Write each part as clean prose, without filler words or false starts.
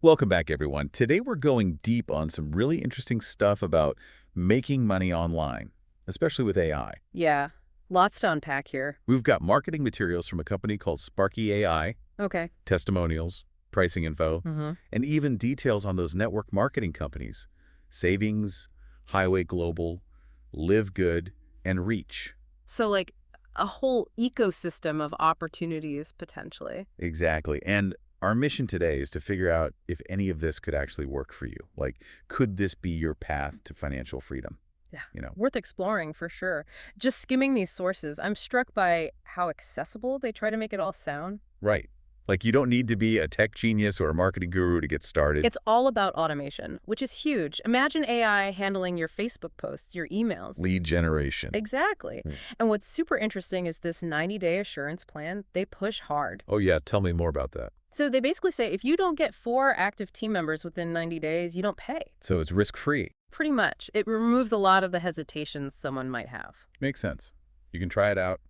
Welcome back, everyone. Today we're going deep on some really interesting stuff about making money online, especially with AI. Yeah, lots to unpack here. We've got marketing materials from a company called SparkyAI, Okay. testimonials, pricing info, Mm-hmm. and even details on those network marketing companies, Savings, Highway Global, Live Good, and Reach. So, like, a whole ecosystem of opportunities, potentially. Exactly. And our mission today is to figure out if any of this could actually work for you. Like, could this be your path to financial freedom? Yeah. You know, Worth exploring, for sure. Just skimming these sources, I'm struck by how accessible they try to make it all sound. right. Like, you don't need to be a tech genius or a marketing guru to get started. It's all about automation, which is huge. Imagine AI handling your Facebook posts, your emails. Lead generation. Exactly. Hmm. And what's super interesting is this 90-day assurance plan, they push hard. Oh, yeah. Tell me more about that. So they basically say if you don't get 4 active team members within 90 days, you don't pay. So it's risk-free. Pretty much. It removes a lot of the hesitations someone might have. Makes sense. You can try it out,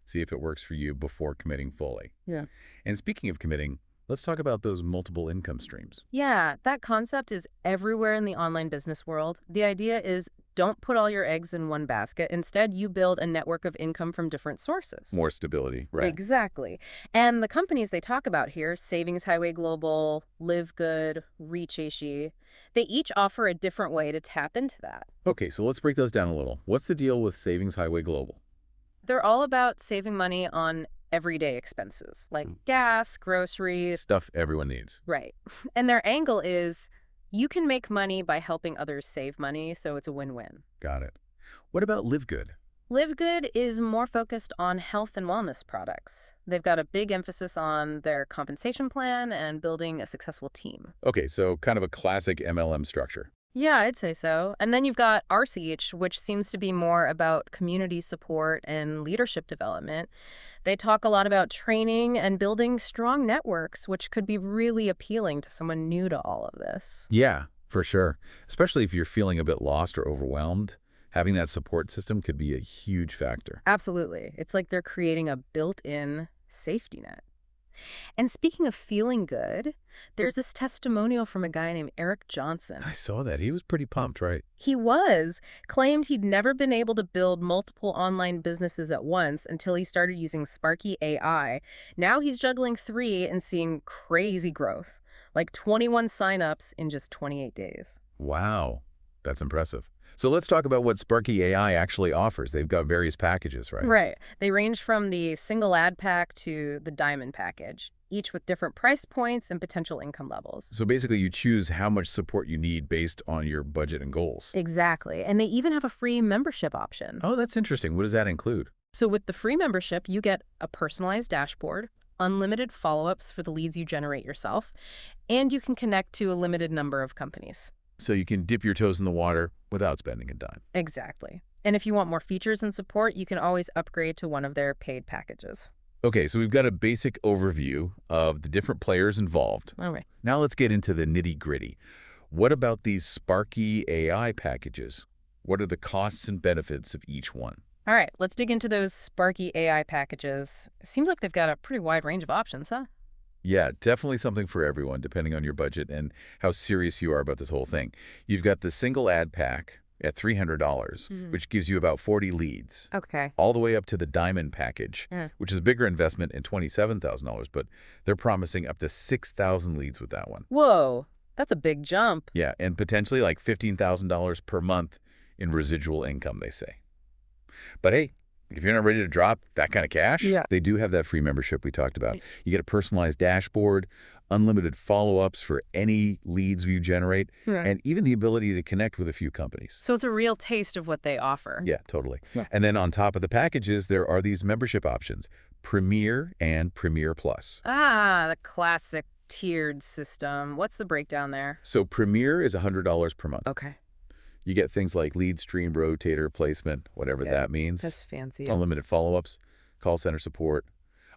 see if it works for you before committing fully. Yeah. And speaking of committing, let's talk about those multiple income streams. Yeah, that concept is everywhere in the online business world. The idea is don't put all your eggs in one basket. Instead, you build a network of income from different sources. More stability, right? Exactly. And the companies they talk about here, Savings Highway Global, Live Good, Reach, they each offer a different way to tap into that. Okay, so let's break those down a little. What's the deal with Savings Highway Global? They're all about saving money on everyday expenses like gas, groceries. Stuff everyone needs. Right. And their angle is you can make money by helping others save money, so it's a win-win. Got it. What about Live Good? Live Good is more focused on health and wellness products. They've got a big emphasis on their compensation plan and building a successful team. Okay, so kind of a classic MLM structure. Yeah, I'd say so. And then you've got RCH, which seems to be more about community support and leadership development. They talk a lot about training and building strong networks, which could be really appealing to someone new to all of this. Yeah, for sure. Especially if you're feeling a bit lost or overwhelmed, having that support system could be a huge factor. Absolutely. It's like they're creating a built-in safety net. And speaking of feeling good, there's this testimonial from a guy named Eric Johnson. I saw that. He was pretty pumped, right? He claimed he'd never been able to build multiple online businesses at once until he started using Sparky AI. Now he's juggling 3 and seeing crazy growth, like 21 signups in just 28 days. Wow, that's impressive. So let's talk about what Sparky AI actually offers. They've got various packages, right? Right. They range from the single ad pack to the diamond package, each with different price points and potential income levels. So basically you choose how much support you need based on your budget and goals. Exactly. And they even have a free membership option. Oh, that's interesting. What does that include? So with the free membership, you get a personalized dashboard, unlimited follow-ups for the leads you generate yourself, and you can connect to a limited number of companies. So you can dip your toes in the water without spending a dime. Exactly. And if you want more features and support, you can always upgrade to one of their paid packages. Okay, so we've got a basic overview of the different players involved. Okay. Now let's get into the nitty-gritty. What about these Sparky AI packages? What are the costs and benefits of each one? All right, let's dig into those Sparky AI packages. Seems like they've got a pretty wide range of options, huh? Yeah, definitely something for everyone, depending on your budget and how serious you are about this whole thing. You've got the single ad pack at $300, which gives you about 40 leads, Okay. all the way up to the diamond package, Yeah. which is a bigger investment in $27,000, but they're promising up to 6,000 leads with that one. Whoa, that's a big jump. Yeah, and potentially like $15,000 per month in residual income, they say. But hey, if you're not ready to drop that kind of cash, Yeah. they do have that free membership we talked about. You get a personalized dashboard, unlimited follow-ups for any leads you generate, and even the ability to connect with a few companies. So it's a real taste of what they offer. Yeah, totally. Yeah. And then on top of the packages, there are these membership options, Premier and Premier Plus. Ah, the classic tiered system. What's the breakdown there? So Premier is $100 per month. Okay. You get things like lead stream, rotator, placement, whatever that means. That's fancy. Unlimited follow-ups, call center support.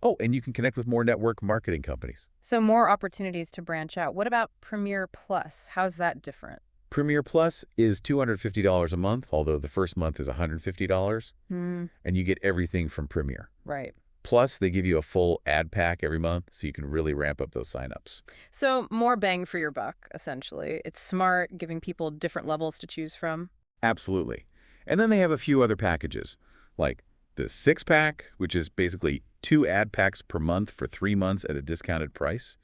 Oh, and you can connect with more network marketing companies. So more opportunities to branch out. What about Premier Plus? How's that different? Premier Plus is $250 a month, although the first month is $150, and you get everything from Premier. Right. Plus, they give you a full ad pack every month, so you can really ramp up those signups. So more bang for your buck, essentially. It's smart, giving people different levels to choose from. Absolutely. And then they have a few other packages, like the 6-pack, which is basically 2 ad packs per month for 3 months at a discounted price,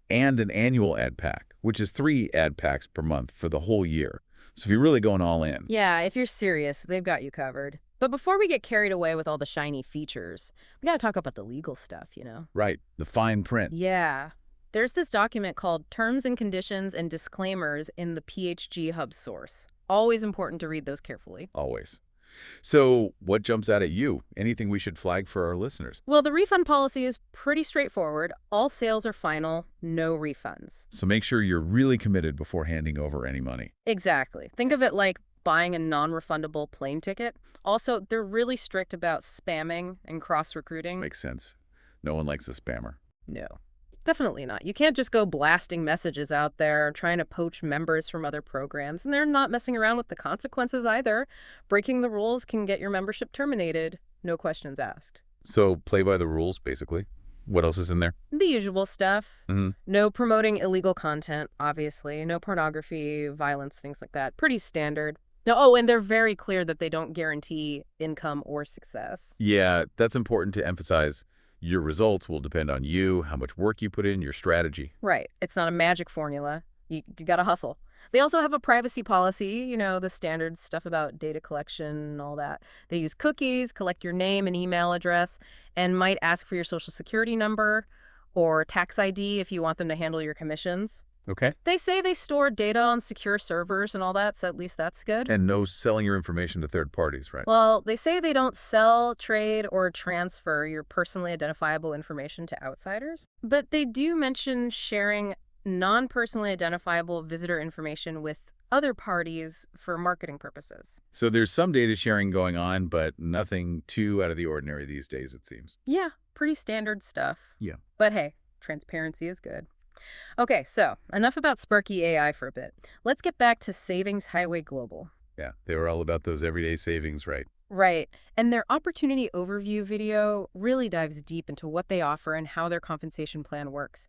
and an annual ad pack, which is 3 ad packs per month for the whole year. So if you're really going all in. Yeah, if you're serious, they've got you covered. But before we get carried away with all the shiny features, we gotta talk about the legal stuff, you know? Right, the fine print. Yeah. There's this document called Terms and Conditions and Disclaimers in the PHG Hub source. Always important to read those carefully. Always. So what jumps out at you? Anything we should flag for our listeners? Well, the refund policy is pretty straightforward. All sales are final, no refunds. So make sure you're really committed before handing over any money. Exactly. Think of it like buying a non-refundable plane ticket. Also, they're really strict about spamming and cross-recruiting. Makes sense. No one likes a spammer. No, definitely not. You can't just go blasting messages out there trying to poach members from other programs, and they're not messing around with the consequences either. Breaking the rules can get your membership terminated. No questions asked. So play by the rules, basically. What else is in there? The usual stuff. Mm-hmm. No promoting illegal content, obviously. No pornography, violence, things like that. Pretty standard. No, oh, and they're very clear that they don't guarantee income or success. Yeah, that's important to emphasize. Your results will depend on you, how much work you put in, your strategy. Right. It's not a magic formula. You gotta hustle. They also have a privacy policy, you know, the standard stuff about data collection and all that. They use cookies, collect your name and email address, and might ask for your social security number or tax ID if you want them to handle your commissions. Okay. They say they store data on secure servers and all that, so at least that's good. And no selling your information to third parties, right? Well, they say they don't sell, trade, or transfer your personally identifiable information to outsiders. But they do mention sharing non-personally identifiable visitor information with other parties for marketing purposes. So there's some data sharing going on, but nothing too out of the ordinary these days, it seems. Yeah, pretty standard stuff. Yeah. But hey, transparency is good. Okay, so enough about SparkyAI for a bit. Let's get back to Savings Highway Global. Yeah, they were all about those everyday savings, right? Right. And their opportunity overview video really dives deep into what they offer and how their compensation plan works.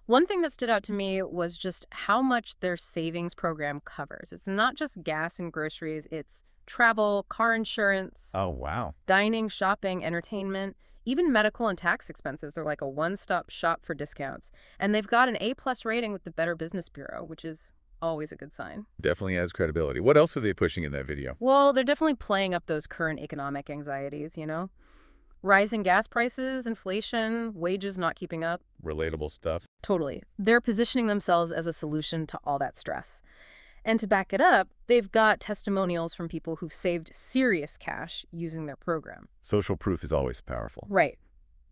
One thing that stood out to me was just how much their savings program covers. It's not just gas and groceries, it's travel, car insurance, Oh, wow. dining, shopping, entertainment, even medical and tax expenses. They're like a one-stop shop for discounts. And they've got an A-plus rating with the Better Business Bureau, which is always a good sign. Definitely has credibility. What else are they pushing in that video? Well, they're definitely playing up those current economic anxieties, you know? Rising gas prices, inflation, wages not keeping up. Relatable stuff. Totally. They're positioning themselves as a solution to all that stress. And to back it up, they've got testimonials from people who've saved serious cash using their program. Social proof is always powerful. Right.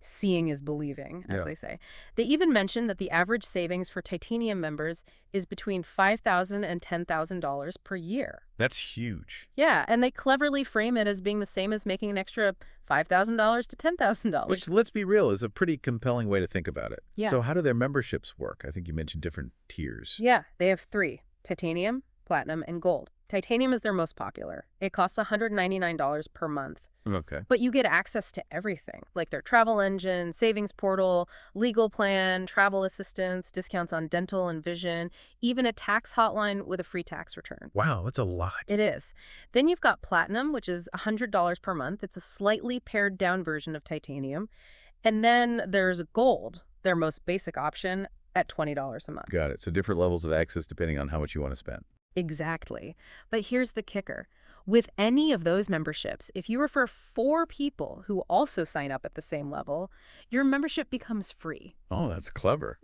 Seeing is believing, as they say. They even mentioned that the average savings for Titanium members is between $5,000 and $10,000 per year. That's huge. Yeah, and they cleverly frame it as being the same as making an extra $5,000 to $10,000. Which, let's be real, is a pretty compelling way to think about it. Yeah. So how do their memberships work? I think you mentioned different tiers. Yeah, they have 3: Titanium, Platinum, and Gold. Titanium is their most popular. It costs $199 per month. Okay. But you get access to everything, like their travel engine, savings portal, legal plan, travel assistance, discounts on dental and vision, even a tax hotline with a free tax return. Wow, that's a lot. It is. Then you've got Platinum, which is $100 per month. It's a slightly pared down version of Titanium. And then there's Gold, their most basic option, at $20 a month. Got it. So different levels of access depending on how much you want to spend. Exactly. But here's the kicker. With any of those memberships, if you refer 4 people who also sign up at the same level, your membership becomes free. Oh, that's clever.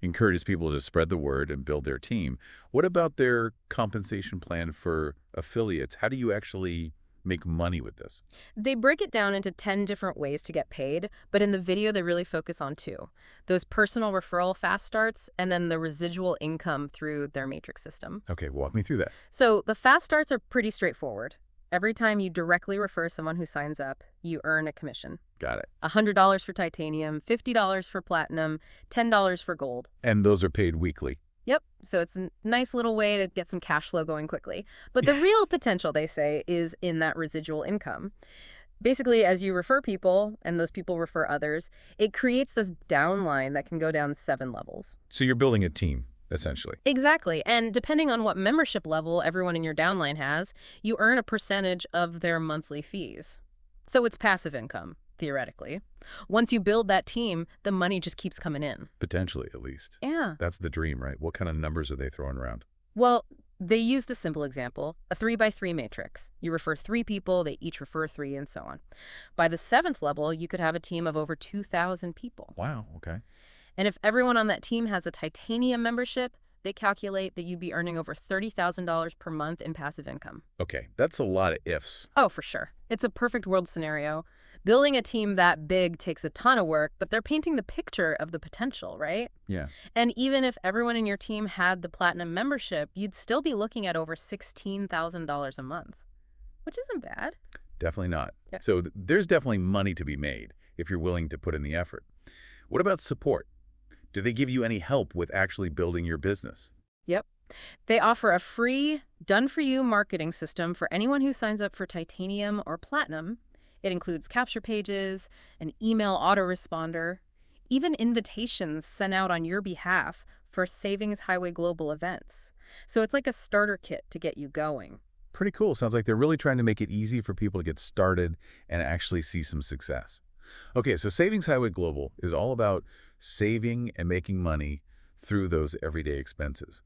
Encourages people to spread the word and build their team. What about their compensation plan for affiliates? How do you actually make money with this? They break it down into 10 different ways to get paid, but in the video they really focus on 2. Those personal referral fast starts and then the residual income through their matrix system. Okay, walk me through that. So the fast starts are pretty straightforward. Every time you directly refer someone who signs up, you earn a commission. Got it. $100 for Titanium, $50 for Platinum, $10 for Gold. And those are paid weekly. Yep, so it's a nice little way to get some cash flow going quickly. But the real potential, they say, is in that residual income. Basically, as you refer people and those people refer others, it creates this downline that can go down 7 levels. So you're building a team, essentially. Exactly. And depending on what membership level everyone in your downline has, you earn a percentage of their monthly fees. So it's passive income, theoretically. Once you build that team, the money just keeps coming in. Potentially, at least. Yeah. That's the dream, right? What kind of numbers are they throwing around? Well, they use the simple example, a 3 by 3 matrix. You refer 3 people, they each refer 3, and so on. By the 7th level, you could have a team of over 2,000 people. Wow, okay. And if everyone on that team has a titanium membership, they calculate that you'd be earning over $30,000 per month in passive income. Okay, that's a lot of ifs. Oh, for sure. It's a perfect world scenario. Building a team that big takes a ton of work, but they're painting the picture of the potential, right? Yeah. And even if everyone in your team had the platinum membership, you'd still be looking at over $16,000 a month, which isn't bad. Definitely not. Yeah. So there's definitely money to be made if you're willing to put in the effort. What about support? Do they give you any help with actually building your business? Yep. They offer a free, done-for-you marketing system for anyone who signs up for titanium or platinum. It includes capture pages, an email autoresponder, even invitations sent out on your behalf for Savings Highway Global events. So it's like a starter kit to get you going. Pretty cool. Sounds like they're really trying to make it easy for people to get started and actually see some success. Okay, so Savings Highway Global is all about saving and making money through those everyday expenses.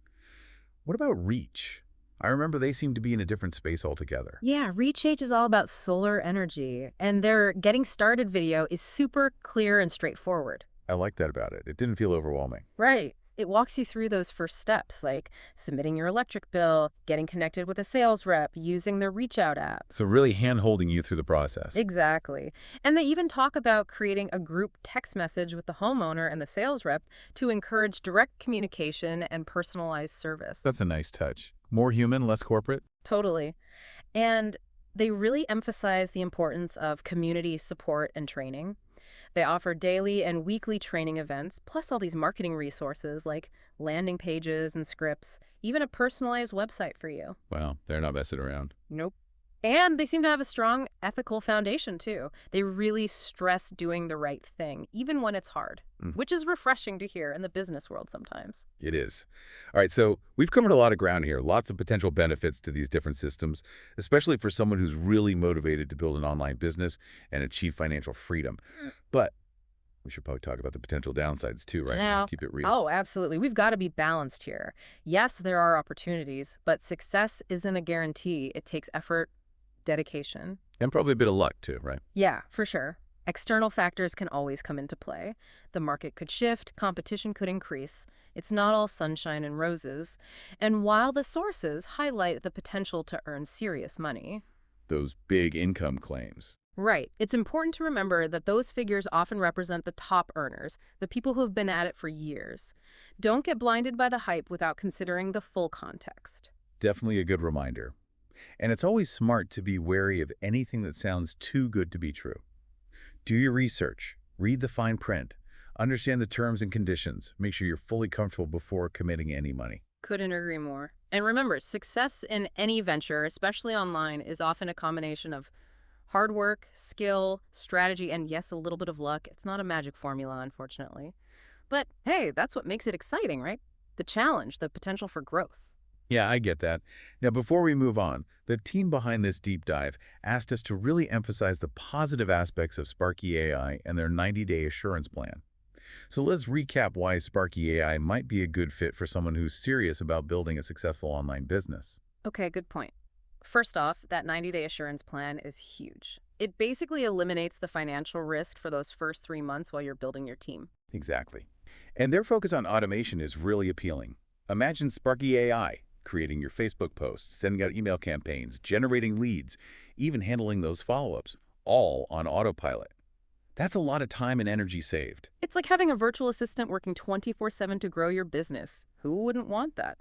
What about Reach? I remember they seem to be in a different space altogether. Yeah, ReachH is all about solar energy, and their Getting Started video is super clear and straightforward. I like that about it. It didn't feel overwhelming. Right. It walks you through those first steps, like submitting your electric bill, getting connected with a sales rep, using their Reach Out app. So really hand-holding you through the process. Exactly. And they even talk about creating a group text message with the homeowner and the sales rep to encourage direct communication and personalized service. That's a nice touch. More human, less corporate? Totally. And they really emphasize the importance of community support and training. They offer daily and weekly training events, plus all these marketing resources like landing pages and scripts, even a personalized website for you. Well, they're not messing around. Nope. And they seem to have a strong ethical foundation, too. They really stress doing the right thing, even when it's hard, which is refreshing to hear in the business world sometimes. It is. All right, so we've covered a lot of ground here, lots of potential benefits to these different systems, especially for someone who's really motivated to build an online business and achieve financial freedom. But we should probably talk about the potential downsides too, right? Now, Keep it real. oh, absolutely. We've got to be balanced here. Yes, there are opportunities, but success isn't a guarantee. It takes effort, dedication. And probably a bit of luck too, right? Yeah, for sure. External factors can always come into play. The market could shift, competition could increase. It's not all sunshine and roses. And while the sources highlight the potential to earn serious money. Those big income claims. Right. It's important to remember that those figures often represent the top earners, the people who have been at it for years. Don't get blinded by the hype without considering the full context. Definitely a good reminder. And it's always smart to be wary of anything that sounds too good to be true. Do your research, read the fine print, understand the terms and conditions, make sure you're fully comfortable before committing any money. Couldn't agree more. And remember, success in any venture, especially online, is often a combination of hard work, skill, strategy, and yes, a little bit of luck. It's not a magic formula, unfortunately. But hey, that's what makes it exciting, right? The challenge, the potential for growth. Yeah, I get that. Now, before we move on, the team behind this deep dive asked us to really emphasize the positive aspects of SparkyAI and their 90-day assurance plan. So let's recap why SparkyAI might be a good fit for someone who's serious about building a successful online business. Okay, good point. First off, that 90-day assurance plan is huge. It basically eliminates the financial risk for those first 3 months while you're building your team. Exactly. And their focus on automation is really appealing. Imagine SparkyAI creating your Facebook posts, sending out email campaigns, generating leads, even handling those follow-ups, all on autopilot. That's a lot of time and energy saved. It's like having a virtual assistant working 24/7 to grow your business. Who wouldn't want that?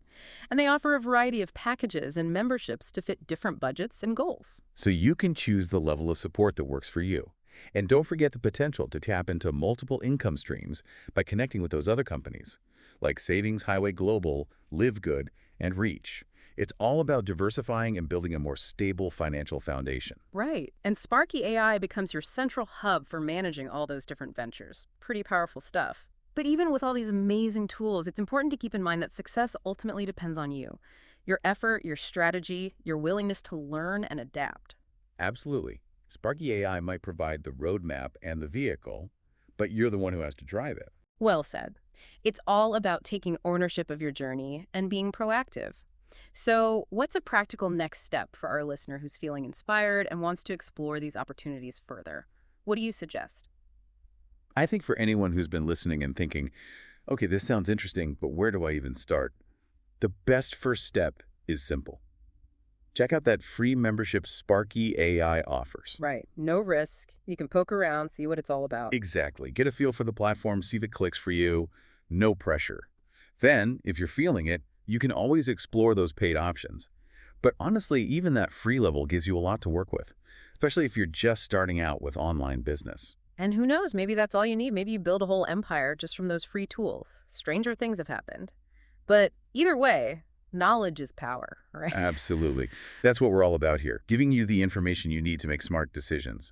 And they offer a variety of packages and memberships to fit different budgets and goals. So you can choose the level of support that works for you. And don't forget the potential to tap into multiple income streams by connecting with those other companies, like Savings Highway Global, Live Good, and Reach. It's all about diversifying and building a more stable financial foundation. Right. And Sparky AI becomes your central hub for managing all those different ventures. Pretty powerful stuff. But even with all these amazing tools, it's important to keep in mind that success ultimately depends on you. Your effort, your strategy, your willingness to learn and adapt. Absolutely. Sparky AI might provide the roadmap and the vehicle, but you're the one who has to drive it. Well said. It's all about taking ownership of your journey and being proactive. So, what's a practical next step for our listener who's feeling inspired and wants to explore these opportunities further? What do you suggest? I think for anyone who's been listening and thinking, okay, this sounds interesting, but where do I even start? The best first step is simple. Check out that free membership Sparky AI offers. Right. No risk. You can poke around, see what it's all about. Exactly. Get a feel for the platform, see if it clicks for you. No pressure. Then, if you're feeling it, you can always explore those paid options. But honestly, even that free level gives you a lot to work with, especially if you're just starting out with online business. And who knows, maybe that's all you need. Maybe you build a whole empire just from those free tools. Stranger things have happened. But either way, knowledge is power, right? Absolutely. That's what we're all about here, giving you the information you need to make smart decisions.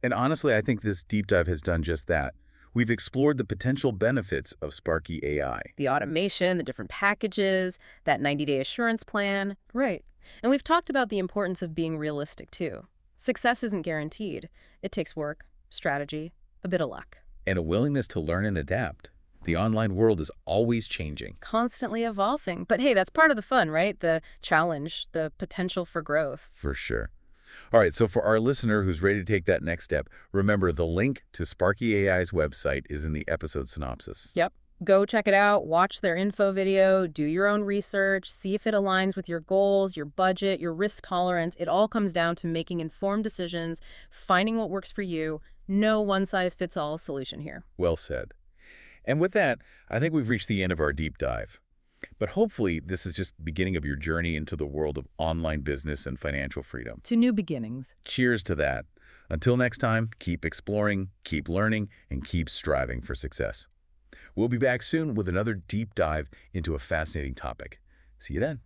And honestly, I think this deep dive has done just that. We've explored the potential benefits of Sparky AI. The automation, the different packages, that 90-day assurance plan. Right. And we've talked about the importance of being realistic, too. Success isn't guaranteed. It takes work, strategy, a bit of luck. And a willingness to learn and adapt. The online world is always changing. Constantly evolving. But hey, that's part of the fun, right? The challenge, the potential for growth. For sure. All right, so for our listener who's ready to take that next step, remember the link to Sparky AI's website is in the episode synopsis. Yep. Go check it out, watch their info video, do your own research, see if it aligns with your goals, your budget, your risk tolerance. It all comes down to making informed decisions, finding what works for you. No one-size-fits-all solution here. Well said. And with that, I think we've reached the end of our deep dive. But hopefully, this is just the beginning of your journey into the world of online business and financial freedom. To new beginnings. Cheers to that. Until next time, keep exploring, keep learning, and keep striving for success. We'll be back soon with another deep dive into a fascinating topic. See you then.